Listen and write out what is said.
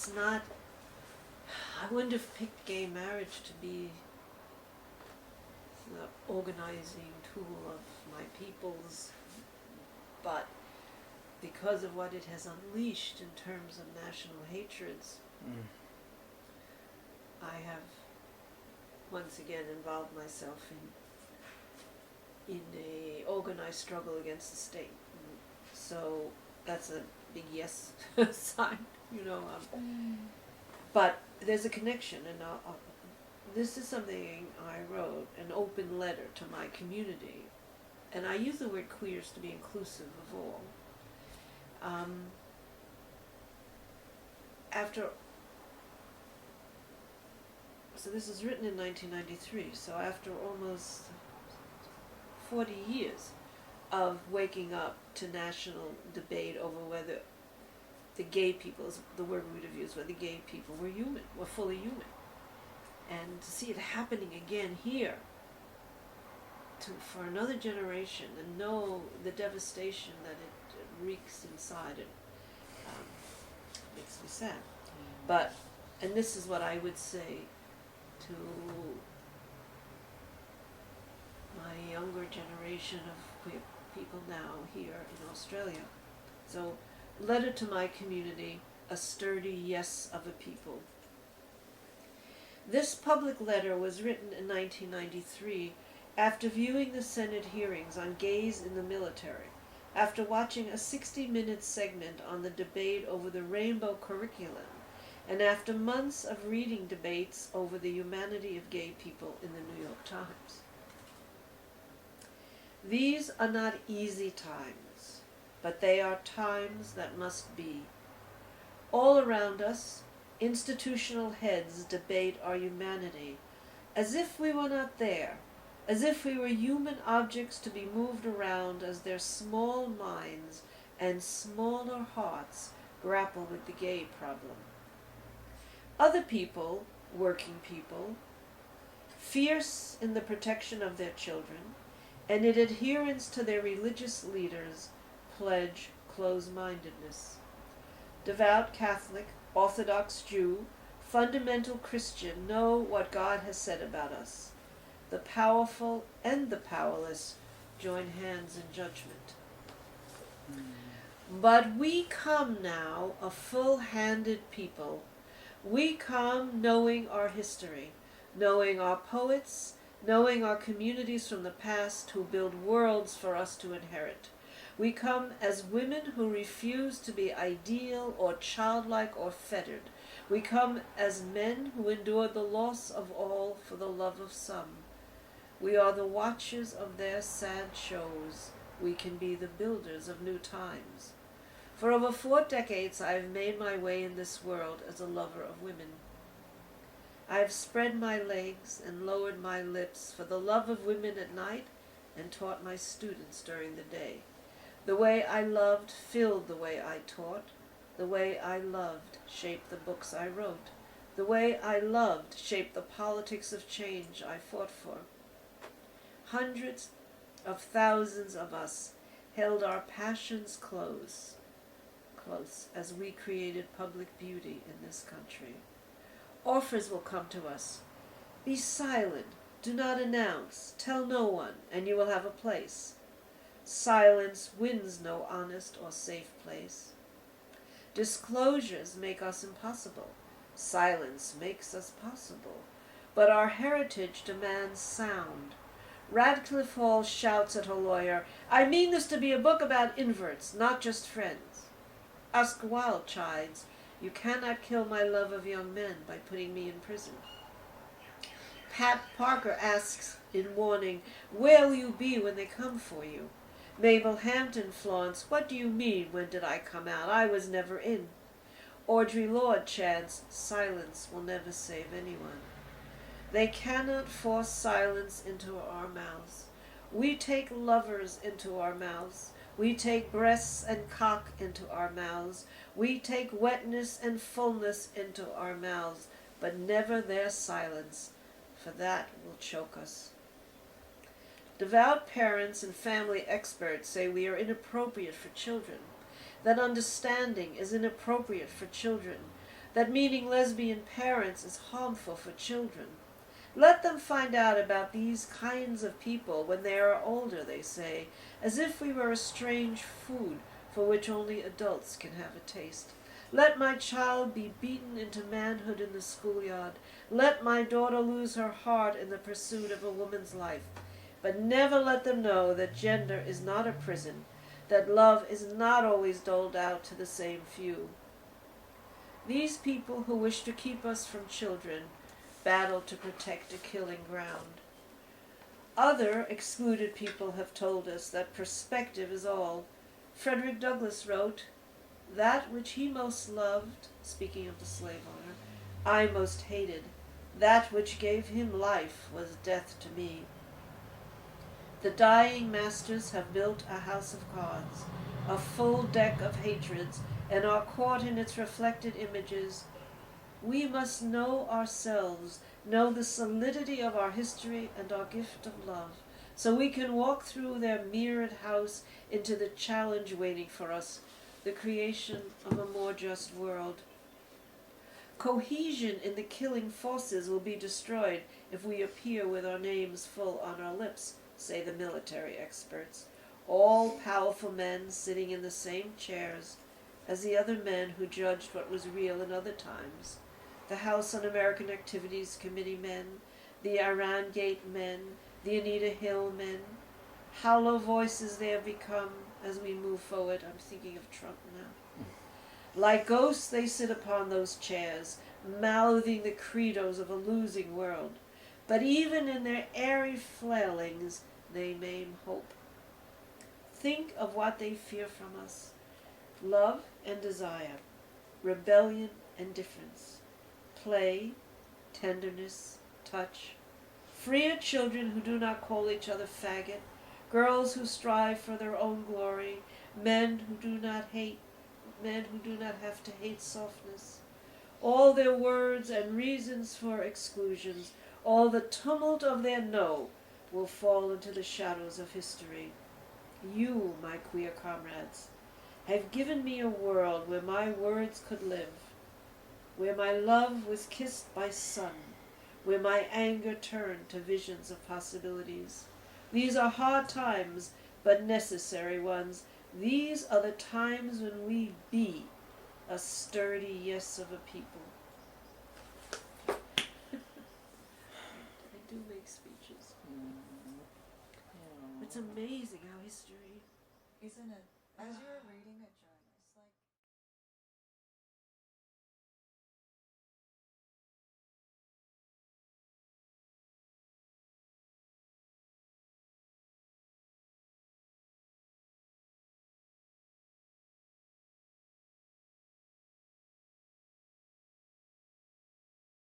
it's not, I wouldn't have picked gay marriage to be the organizing tool of my people's, but because of what it has unleashed in terms of national hatreds, I have once again involved myself in a organized struggle against the state. So that's a big yes sign, you know. But there's a connection, and this is something I wrote, an open letter to my community, and I use the word queers to be inclusive of all. So this was written in 1993, so after almost 40 years of waking up to national debate over whether the gay people, the word we would have used, whether gay people were human, were fully human. And to see it happening again here, for another generation, and know the devastation that it wreaks inside it, makes me sad. But, and this is what I would say to my younger generation of queer people now here in Australia. So, letter to my community, a sturdy yes of a people. This public letter was written in 1993 after viewing the Senate hearings on gays in the military, after watching a 60-minute segment on the debate over the rainbow curriculum, and after months of reading debates over the humanity of gay people in the New York Times. These are not easy times, but they are times that must be. All around us, institutional heads debate our humanity, as if we were not there, as if we were human objects to be moved around as their small minds and smaller hearts grapple with the gay problem. Other people, working people, fierce in the protection of their children, and in adherence to their religious leaders, pledge close-mindedness. Devout Catholic, Orthodox Jew, fundamental Christian know what God has said about us. The powerful and the powerless join hands in judgment. But we come now, a full-handed people. We come knowing our history, knowing our poets, knowing our communities from the past who build worlds for us to inherit. We come as women who refuse to be ideal or childlike or fettered. We come as men who endure the loss of all for the love of some. We are the watchers of their sad shows. We can be the builders of new times. For over 4 decades I have made my way in this world as a lover of women. I have spread my legs and lowered my lips for the love of women at night and taught my students during the day. The way I loved filled the way I taught. The way I loved shaped the books I wrote. The way I loved shaped the politics of change I fought for. Hundreds of thousands of us held our passions close as we created public beauty in this country. Offers will come to us. Be silent, do not announce, tell no one, and you will have a place. Silence wins no honest or safe place. Disclosures make us impossible. Silence makes us possible. But our heritage demands sound. Radcliffe Hall shouts at her lawyer, I mean this to be a book about inverts, not just friends. Oscar Wilde chides, you cannot kill my love of young men by putting me in prison. Pat Parker asks in warning, where will you be when they come for you? Mabel Hampton flaunts, what do you mean, when did I come out? I was never in. Audre Lorde chants, silence will never save anyone. They cannot force silence into our mouths. We take lovers into our mouths. We take breasts and cock into our mouths. We take wetness and fullness into our mouths, but never their silence, for that will choke us. Devout parents and family experts say we are inappropriate for children, that understanding is inappropriate for children, that meeting lesbian parents is harmful for children. Let them find out about these kinds of people when they are older, they say, as if we were a strange food for which only adults can have a taste. Let my child be beaten into manhood in the schoolyard. Let my daughter lose her heart in the pursuit of a woman's life. But never let them know that gender is not a prison, that love is not always doled out to the same few. These people who wish to keep us from children battle to protect a killing ground. Other excluded people have told us that perspective is all. Frederick Douglass wrote, "That which he most loved," speaking of the slave owner, "I most hated. That which gave him life was death to me." The dying masters have built a house of cards, a full deck of hatreds, and are caught in its reflected images. We must know ourselves, know the solidity of our history and our gift of love, so we can walk through their mirrored house into the challenge waiting for us, the creation of a more just world. Cohesion in the killing forces will be destroyed if we appear with our names full on our lips, say the military experts, all powerful men sitting in the same chairs as the other men who judged what was real in other times, the House Un-American Activities Committee men, the Iran Gate men, the Anita Hill men. Hollow voices they have become as we move forward. I'm thinking of Trump now. Like ghosts they sit upon those chairs, mouthing the credos of a losing world. But even in their airy flailings, they name hope. Think of what they fear from us. Love and desire, rebellion and difference, play, tenderness, touch, freer children who do not call each other faggot, girls who strive for their own glory, men who do not have to hate softness. All their words and reasons for exclusions, all the tumult of their no, will fall into the shadows of history. You, my queer comrades, have given me a world where my words could live, where my love was kissed by sun, where my anger turned to visions of possibilities. These are hard times, but necessary ones. These are the times when we be a sturdy yes of a people. I do make speeches. It's amazing how history... Isn't it? As you were reading it, Joan,